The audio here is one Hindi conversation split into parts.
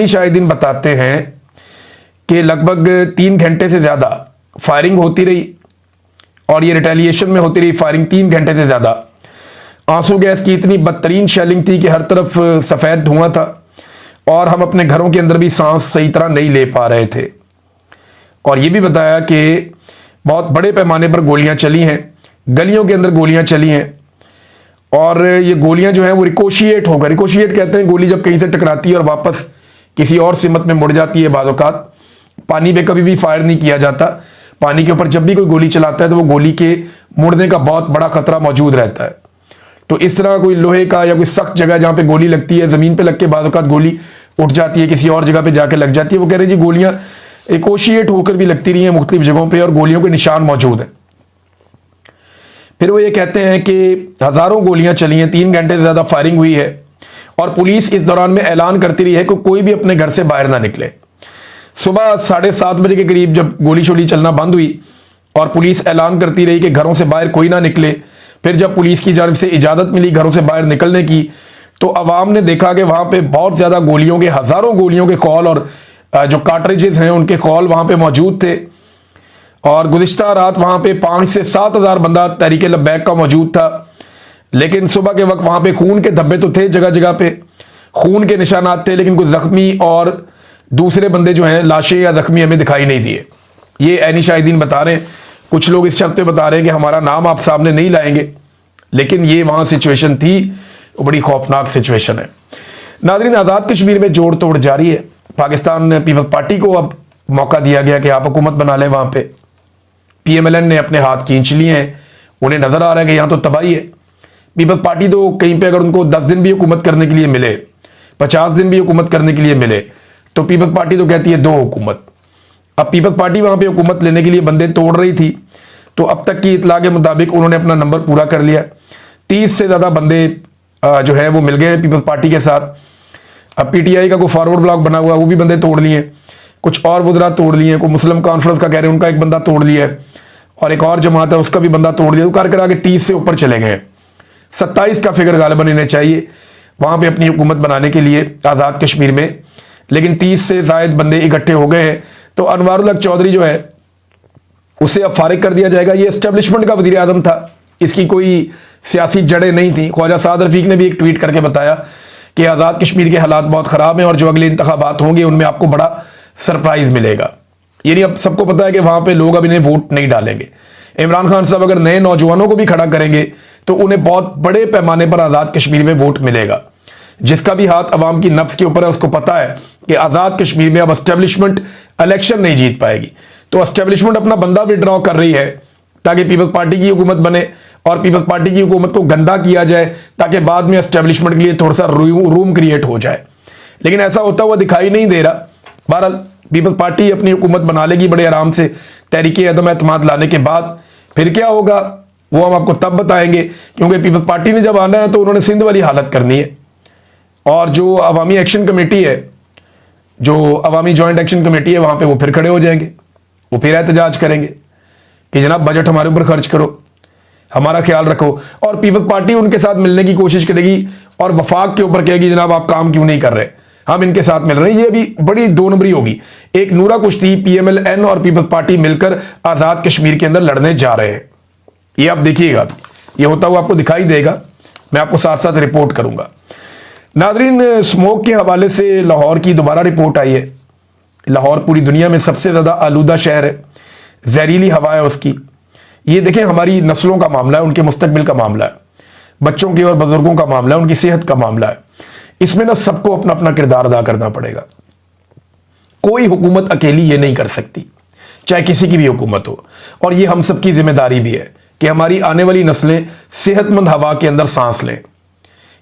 यानी शाहिदीन बताते हैं कि लगभग 3 घंटे से ज़्यादा फायरिंग होती रही और ये रिटेलिएशन में होती रही फायरिंग 3 घंटे से ज़्यादा। आंसू गैस की इतनी बदतरीन शेलिंग थी कि हर तरफ सफ़ेद धुआं था और हम अपने घरों के अंदर भी सांस सही तरह नहीं ले पा रहे थे। और ये भी बताया कि बहुत बड़े पैमाने पर गोलियां चली हैं, गलियों के अंदर गोलियां चली हैं और ये गोलियां जो हैं वो रिकोशिएट होकर, रिकोशिएट कहते हैं गोली जब कहीं से टकराती है और वापस किसी और सिमत में मुड़ जाती है। बाज़ औक़ात पानी पे कभी भी फायर नहीं किया जाता, पानी के ऊपर जब भी कोई गोली चलाता है तो वो गोली के मुड़ने का बहुत बड़ा खतरा मौजूद रहता है। तो इस तरह कोई लोहे का या कोई सख्त जगह जहां पे गोली लगती है, जमीन पे लग के बाज़ औक़ात गोली उठ जाती है, किसी और जगह पे जाके लग जाती है। वो कह रहे हैं जी गोलियां रिकोशिएट होकर भी लगती रही हैं मुख्तलिफ जगहों पे और गोलियों के निशान मौजूद हैं। फिर वो ये कहते हैं कि हज़ारों गोलियां चली हैं, 3 घंटे से ज़्यादा फायरिंग हुई है और पुलिस इस दौरान में ऐलान करती रही है कि कोई भी अपने घर से बाहर ना निकले। सुबह 7:30 बजे के करीब जब गोली शोली चलना बंद हुई और पुलिस ऐलान करती रही कि घरों से बाहर कोई ना निकले, फिर जब पुलिस की जानिब से इजाज़त मिली घरों से बाहर निकलने की तो अवाम ने देखा कि वहाँ पे बहुत ज़्यादा गोलियों के, हज़ारों गोलियों के कॉल और जो कार्ट्रिजेस हैं उनके कॉल वहाँ पे मौजूद थे। और गुज़िश्ता रात वहाँ पे 5 से 7 हज़ार बंदा तहरीके लब्बैक का मौजूद था, लेकिन सुबह के वक्त वहाँ पे खून के धब्बे तो थे, जगह जगह पे खून के निशानात थे, लेकिन कुछ ज़ख्मी और दूसरे बंदे जो हैं लाशें या ज़ख्मी हमें दिखाई नहीं दिए। ये ऐनी शाहिदीन बता रहे हैं। कुछ लोग इस शर्त पे बता रहे हैं कि हमारा नाम आप सामने नहीं लाएंगे, लेकिन ये वहाँ सिचुएशन थी, वो बड़ी खौफनाक सिचुएशन है। नाज़रीन, आज़ाद कश्मीर में जोड़ तोड़ जारी है। पाकिस्तान पीपल्स पार्टी को अब मौका दिया गया कि आप हुकूमत बना लें। वहाँ पे PMLN ने अपने हाथ खींच लिए हैं, उन्हें नज़र आ रहा है कि यहाँ तो तबाही है। पीपल्स पार्टी तो कहीं पे अगर उनको 10 दिन भी हुकूमत करने के लिए मिले, 50 दिन भी हुकूमत करने के लिए मिले, तो पीपल्स पार्टी तो कहती है 2 हुकूमत। अब पीपल्स पार्टी वहाँ पे हुकूमत लेने के लिए बंदे तोड़ रही थी, तो अब तक की इतला के मुताबिक उन्होंने अपना नंबर पूरा कर लिया। 30 से ज़्यादा बंदे जो है वो मिल गए हैं पीपल्स पार्टी के साथ। अब PTI का कोई फॉरवर्ड ब्लॉक बना हुआ, वो भी बंदे तोड़ लिए, कुछ और वज़रा तोड़ लिए, कोई मुस्लिम कॉन्फ्रेंस का कह रहे हैं उनका एक बंदा तोड़ लिया है और एक और जमात है उसका भी बंदा तोड़ लिया। तो कर कर आगे 30 से ऊपर चले गए। 27 का फिगर गालिबन इन्हें चाहिए वहाँ पे अपनी हुकूमत बनाने के लिए आज़ाद कश्मीर में, लेकिन 30 से ज़ायद बंदे इकट्ठे हो गए हैं। तो अनवारुल हक चौधरी जो है उसे अब फारिग कर दिया जाएगा। ये एस्टेब्लिशमेंट का वज़ीर आज़म था, इसकी कोई सियासी जड़ें नहीं थी। ख्वाजा साद रफीक ने भी एक ट्वीट करके बताया कि आज़ाद कश्मीर के हालात बहुत ख़राब हैं और जो अगले इंतखाबात होंगे उनमें आपको बड़ा सरप्राइज़ मिलेगा। यानी अब सबको पता है कि वहाँ पे लोग अब इन्हें वोट नहीं डालेंगे। इमरान खान साहब अगर नए नौजवानों को भी खड़ा करेंगे तो उन्हें बहुत बड़े पैमाने पर आज़ाद कश्मीर में वोट मिलेगा। जिसका भी हाथ अवाम की नफ्स के ऊपर है उसको पता है कि आज़ाद कश्मीर में अब एस्टेब्लिशमेंट इलेक्शन नहीं जीत पाएगी। तो एस्टेब्लिशमेंट अपना बंदा विड्रॉ कर रही है ताकि पीपल्स पार्टी की हुकूमत बने और पीपल्स पार्टी की हुकूमत को गंदा किया जाए ताकि बाद में एस्टेब्लिशमेंट के लिए थोड़ा सा रूम क्रिएट हो जाए, लेकिन ऐसा होता हुआ दिखाई नहीं दे रहा। बहरहाल पीपल्स पार्टी अपनी हुकूमत बना लेगी बड़े आराम से तहरीके अदम एतमाद लाने के बाद। फिर क्या होगा वो हम आपको तब बताएंगे, क्योंकि पीपल्स पार्टी ने जब आना है तो उन्होंने सिंध वाली हालत करनी है। और जो अवामी एक्शन कमेटी है, जो अवामी जॉइंट एक्शन कमेटी है, वहाँ पे वो फिर खड़े हो जाएंगे, वो फिर एहतजाज करेंगे कि जनाब बजट हमारे ऊपर खर्च करो, हमारा ख्याल रखो। और पीपल्स पार्टी उनके साथ मिलने की कोशिश करेगी और वफाक के ऊपर कहेगी जनाब आप काम क्यों नहीं कर रहे, हम इनके साथ मिल रहे हैं। ये भी बड़ी 2 नंबरी होगी। एक नूरा कुश्ती PMLN और पीपल्स पार्टी मिलकर आज़ाद कश्मीर के अंदर लड़ने जा रहे हैं। ये आप देखिएगा, ये होता हुआ आपको दिखाई देगा, मैं आपको साथ साथ रिपोर्ट करूंगा। नादरीन, स्मोक के हवाले से लाहौर की दोबारा रिपोर्ट आई है। लाहौर पूरी दुनिया में सबसे ज़्यादा आलूदा शहर है, जहरीली हवा है उसकी। ये देखें, हमारी नस्लों का मामला है, उनके मुस्तकबिल का मामला है, बच्चों के और बुजुर्गों का मामला है, उनकी सेहत का मामला है। इसमें ना सबको अपना अपना किरदार अदा करना पड़ेगा। कोई हुकूमत अकेली ये नहीं कर सकती, चाहे किसी की भी हुकूमत हो। और ये हम सबकी जिम्मेदारी भी है कि हमारी आने वाली नस्लें सेहतमंद हवा के अंदर सांस लें।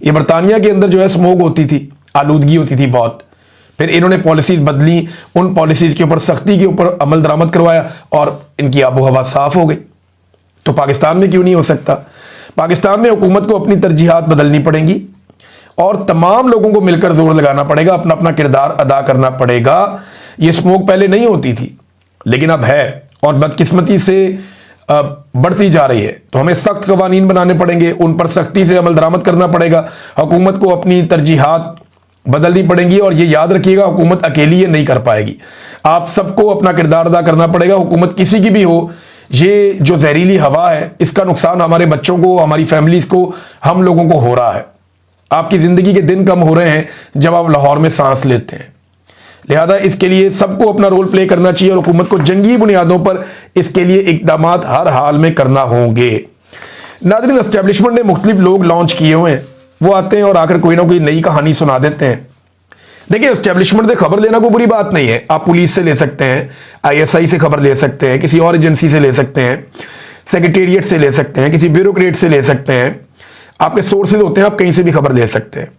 ये बरतानिया के अंदर जो है स्मोक होती थी, आलूदगी होती थी बहुत, फिर इन्होंने पॉलिसीज बदली, उन पॉलिसीज के ऊपर सख्ती के ऊपर अमल दरामद करवाया और इनकी आबो हवा साफ हो गई। तो पाकिस्तान में क्यों नहीं हो सकता? पाकिस्तान में हुकूमत को अपनी तरजीहात बदलनी पड़ेंगी और तमाम लोगों को मिलकर जोर लगाना पड़ेगा, अपना अपना किरदार अदा करना पड़ेगा। ये स्मोक पहले नहीं होती थी, लेकिन अब है और बदकिस्मती से बढ़ती जा रही है। तो हमें सख्त कवानीन बनाने पड़ेंगे, उन पर सख्ती से अमल दरामद करना पड़ेगा। हुकूमत को अपनी तरजीहात बदलनी पड़ेंगी। और ये याद रखिएगा, हुकूमत अकेली ये नहीं कर पाएगी, आप सबको अपना किरदार अदा करना पड़ेगा। हुकूमत किसी की भी हो, ये जो जहरीली हवा है इसका नुकसान हमारे बच्चों को, हमारी फैमिलीज को, हम लोगों को हो रहा है। आपकी जिंदगी के दिन कम हो रहे हैं जब आप लाहौर में सांस लेते हैं। लिहाजा इसके लिए सबको अपना रोल प्ले करना चाहिए और हुकूमत को जंगी बुनियादों पर इसके लिए इकदाम हर हाल में करना होंगे। नाज़रीन, एस्टेब्लिशमेंट ने मुख्तलिफ लोग लॉन्च किए हुए हैं, वो आते हैं और आकर कोई ना कोई नई कहानी सुना देते हैं। देखिए, एस्टेब्लिशमेंट से खबर लेना कोई बुरी बात नहीं है। आप पुलिस से ले सकते हैं, ISI से खबर ले सकते हैं, किसी और एजेंसी से ले सकते हैं, सेक्रेटेरिएट से ले सकते हैं, किसी ब्यूरोक्रेट से ले सकते हैं। आपके सोर्सेज होते हैं, आप कहीं से भी खबर ले सकते हैं।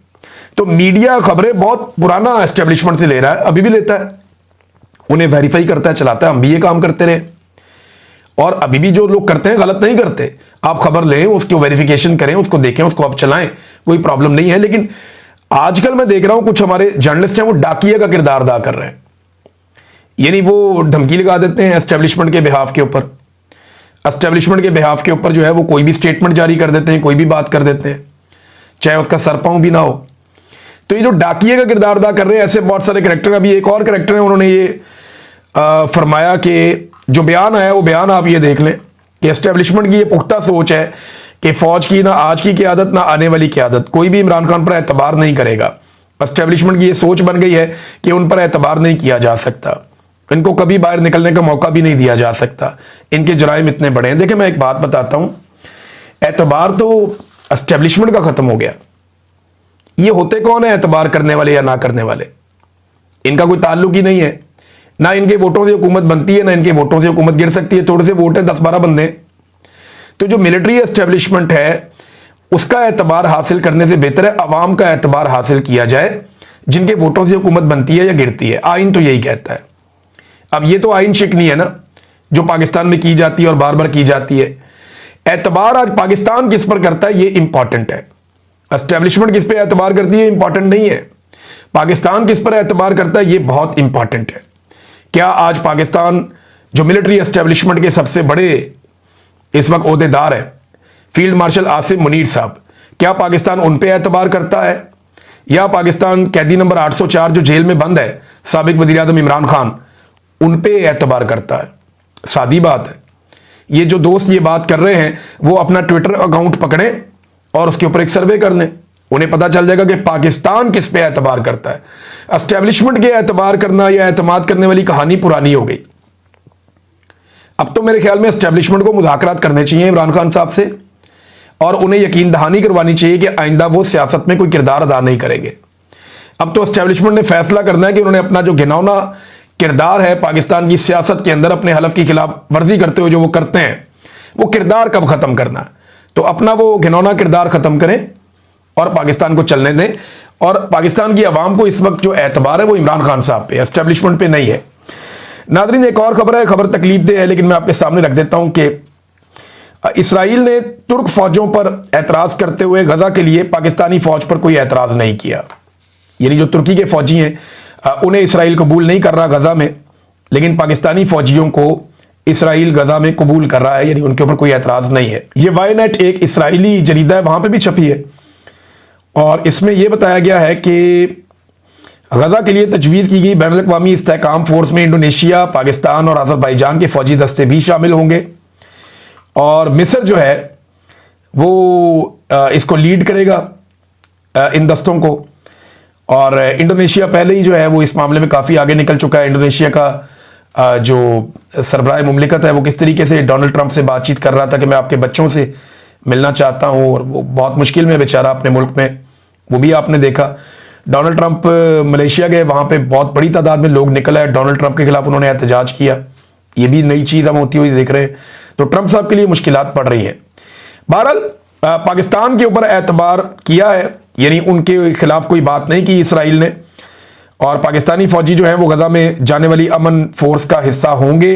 तो मीडिया खबरें बहुत पुराना एस्टेब्लिशमेंट से ले रहा है, अभी भी लेता है, उन्हें वेरीफाई करता है, चलाता है। हम भी ये काम करते रहे और अभी भी जो लोग करते हैं गलत नहीं करते। आप खबर लें, उसको वेरिफिकेशन करें, उसको देखें, उसको आप चलाएं, कोई प्रॉब्लम नहीं है। लेकिन आजकल मैं देख रहा हूं कुछ हमारे जर्नलिस्ट हैं वो डाकिया का किरदार अदा कर रहे हैं, यानी वो धमकी लगा देते हैं एस्टेब्लिशमेंट के बिहाफ के ऊपर। एस्टेब्लिशमेंट के बिहाफ के ऊपर जो है वो कोई भी स्टेटमेंट जारी कर देते हैं, कोई भी बात कर देते हैं, चाहे उसका सरपांव भी ना हो। तो ये जो डाकिए का किरदार अदा कर रहे हैं, ऐसे बहुत सारे कैरेक्टर। अभी एक और कैरेक्टर है, उन्होंने ये फरमाया कि जो बयान आया वो बयान आप ये देख लें कि एस्टेब्लिशमेंट की ये पुख्ता सोच है कि फौज की ना आज की क़यादत ना आने वाली क़यादत कोई भी इमरान खान पर एतबार नहीं करेगा। एस्टेब्लिशमेंट की ये सोच बन गई है कि उन पर एतबार नहीं किया जा सकता, इनको कभी बाहर निकलने का मौका भी नहीं दिया जा सकता, इनके जुराइम इतने बड़े हैं। देखिए, मैं एक बात बताता हूं, एतबार तो एस्टेब्लिशमेंट का खत्म हो गया। ये होते कौन है एतबार करने वाले या ना करने वाले? इनका कोई ताल्लुक ही नहीं है, ना इनके वोटों से हुकूमत बनती है, ना इनके वोटों से हुकूमत गिर सकती है। थोड़े से वोट है, 10-12 बंदे। तो जो मिलिट्री एस्टेब्लिशमेंट है उसका एतबार हासिल करने से बेहतर है अवाम का एतबार हासिल किया जाए, जिनके वोटों से हुकूमत बनती है या गिरती है। आइन तो यही कहता है। अब ये तो आइन शिकनी है ना, जो पाकिस्तान में की जाती है और बार बार की जाती है। एतबार आज पाकिस्तान किस पर करता है ये इंपॉर्टेंट है, एस्टेब्लिशमेंट किस पे एतबार करती है इंपॉर्टेंट नहीं है। पाकिस्तान किस पर एतबार करता है ये बहुत इंपॉर्टेंट है। क्या आज पाकिस्तान जो मिलिट्री एस्टेब्लिशमेंट के सबसे बड़े इस वक्त ओहदेदार है फील्ड मार्शल आसिम मुनीर साहब, क्या पाकिस्तान उन पे एतबार करता है, या पाकिस्तान कैदी नंबर 804 जो जेल में बंद है साबिक वजीर आज़म इमरान खान, उन पे एतबार करता है? सादी बात है। ये जो दोस्त ये बात कर रहे हैं वो अपना ट्विटर अकाउंट पकड़ें और उसके ऊपर एक सर्वे कर लें, उन्हें पता चल जाएगा कि पाकिस्तान किस पे एतबार करता है। एस्टेब्लिशमेंट के एतबार करना या एतमाद करने वाली कहानी पुरानी हो गई। अब तो मेरे ख्याल में एस्टेब्लिशमेंट को मुज़ाकरात करने चाहिए इमरान खान साहब से, और उन्हें यकीन दहानी करवानी चाहिए कि आइंदा वो सियासत में कोई किरदार अदा नहीं करेंगे। अब तो एस्टेब्लिशमेंट ने फैसला करना है कि उन्होंने अपना जो घिनौना किरदार है पाकिस्तान की सियासत के अंदर अपने हलफ की खिलाफ वर्जी करते हुए जो वो करते हैं, वो किरदार कब खत्म करना है। तो अपना वो घिनौना किरदार खत्म करें और पाकिस्तान को चलने दें। और पाकिस्तान की आवाम को इस वक्त जो एतबार है वो इमरान खान साहब पे, एस्टेब्लिशमेंट पे नहीं है। नाज़रीन, एक और खबर है, खबर तकलीफ दे है लेकिन मैं आपके सामने रख देता हूं कि इसराइल ने तुर्क फौजों पर एतराज करते हुए गजा के लिए पाकिस्तानी फौज पर कोई एतराज नहीं किया। यानी जो तुर्की के फौजी हैं उन्हें इसराइल कबूल नहीं कर रहा गजा में, लेकिन पाकिस्तानी फौजियों को इसराइल गजा में कबूल कर रहा है, यानी उनके ऊपर कोई एतराज नहीं है। ये वाईनेट एक इसराइली जरीदा है, वहां पे भी छपी है और इसमें यह बताया गया है कि गजा के लिए तजवीज़ की गई बैनुल अक़वामी इस्तेहकाम फोर्स में इंडोनेशिया, पाकिस्तान और अज़रबैजान के फौजी दस्ते भी शामिल होंगे और मिस्र जो है वो इसको लीड करेगा इन दस्तों को। और इंडोनेशिया पहले ही जो है वो इस मामले में काफ़ी आगे निकल चुका है। इंडोनेशिया का जो सरबराह मुमलिकत है वो किस तरीके से डोनाल्ड ट्रंप से बातचीत कर रहा था कि मैं आपके बच्चों से मिलना चाहता हूँ, और वो बहुत मुश्किल में बेचारा अपने मुल्क में, वो भी आपने देखा। डोनाल्ड ट्रंप मलेशिया गए, वहाँ पे बहुत बड़ी तादाद में लोग निकल आए, डोनाल्ड ट्रंप के खिलाफ उन्होंने एहतजाज किया। ये भी नई चीज़ हम होती हुई देख रहे हैं। तो ट्रंप साहब के लिए मुश्किलात पड़ रही हैं। बहरहाल पाकिस्तान के ऊपर एतबार किया है, यानी उनके खिलाफ कोई बात नहीं की इसराइल ने, और पाकिस्तानी फौजी जो है वो गजा में जाने वाली अमन फोर्स का हिस्सा होंगे,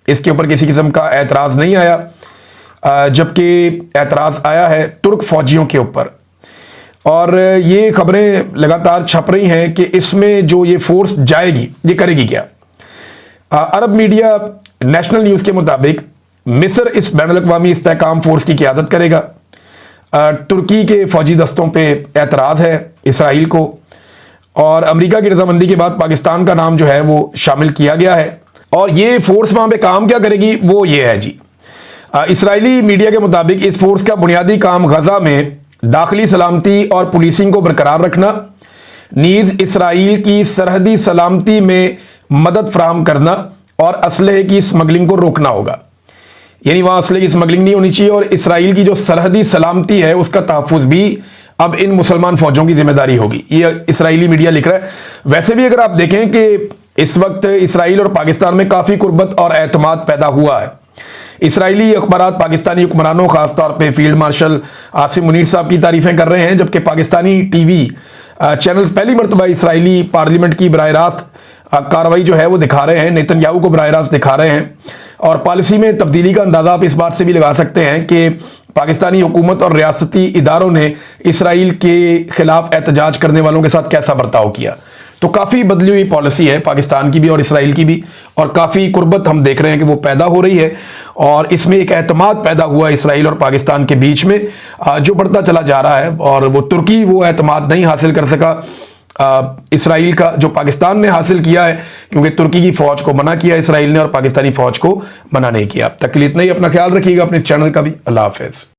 इसके ऊपर किसी किस्म का एतराज़ नहीं आया। जबकि एतराज़ आया है तुर्क फौजियों के ऊपर, और ये खबरें लगातार छप रही हैं कि इसमें जो ये फोर्स जाएगी ये करेगी क्या। अरब मीडिया नेशनल न्यूज़ के मुताबिक मिस्र इस बैनुल अक़वामी इस्तेहकाम फोर्स की क़यादत करेगा। तुर्की के फौजी दस्तों पे एतराज़ है इसराइल को, और अमेरिका की रजामंदी के बाद पाकिस्तान का नाम जो है वो शामिल किया गया है। और ये फोर्स वहां पे काम क्या करेगी वो ये है जी, इसराइली मीडिया के मुताबिक इस फोर्स का बुनियादी काम गजा में दाखिली सलामती और पुलिसिंग को बरकरार रखना, नीज इसराइल की सरहदी सलामती में मदद फराहम करना और असलहे की स्मगलिंग को रोकना होगा। यानी वहां असलहे की स्मगलिंग नहीं होनी चाहिए और इसराइल की जो सरहदी सलामती है उसका तहफ़्फ़ुज़ भी अब इन मुसलमान फौजों की जिम्मेदारी होगी, ये इसराइली मीडिया लिख रहा है। वैसे भी अगर आप देखें कि इस वक्त इसराइल और पाकिस्तान में काफ़ी कुर्बत और एतमाद पैदा हुआ है। इसराइली अखबारात पाकिस्तानी हुक्मरानों खासतौर पे फील्ड मार्शल आसिम मुनीर साहब की तारीफें कर रहे हैं, जबकि पाकिस्तानी टीवी चैनल्स पहली मरतबा इसराइली पार्लियामेंट की बराह रास्त कार्रवाई जो है वो दिखा रहे हैं, नेतन्याहू को बराह रास्त दिखा रहे हैं। और पॉलिसी में तब्दीली का अंदाज़ा आप इस बात से भी लगा सकते हैं कि पाकिस्तानी हुकूमत और रियासती इदारों ने इसराइल के खिलाफ एहतजाज करने वालों के साथ कैसा बर्ताव किया। तो काफ़ी बदली हुई पॉलिसी है पाकिस्तान की भी और इसराइल की भी, और काफ़ी कुर्बत हम देख रहे हैं कि वो पैदा हो रही है और इसमें एक एतमाद पैदा हुआ इसराइल और पाकिस्तान के बीच में जो बढ़ता चला जा रहा है। और वो तुर्की वो एतमाद नहीं हासिल कर सका इसराइल का जो पाकिस्तान ने हासिल किया है, क्योंकि तुर्की की फौज को मना किया इसराइल ने और पाकिस्तानी फौज को मना नहीं किया। अब तक के लिए इतना ही, अपना ख्याल रखिएगा अपने इस चैनल का भी। अल्लाह हाफिज।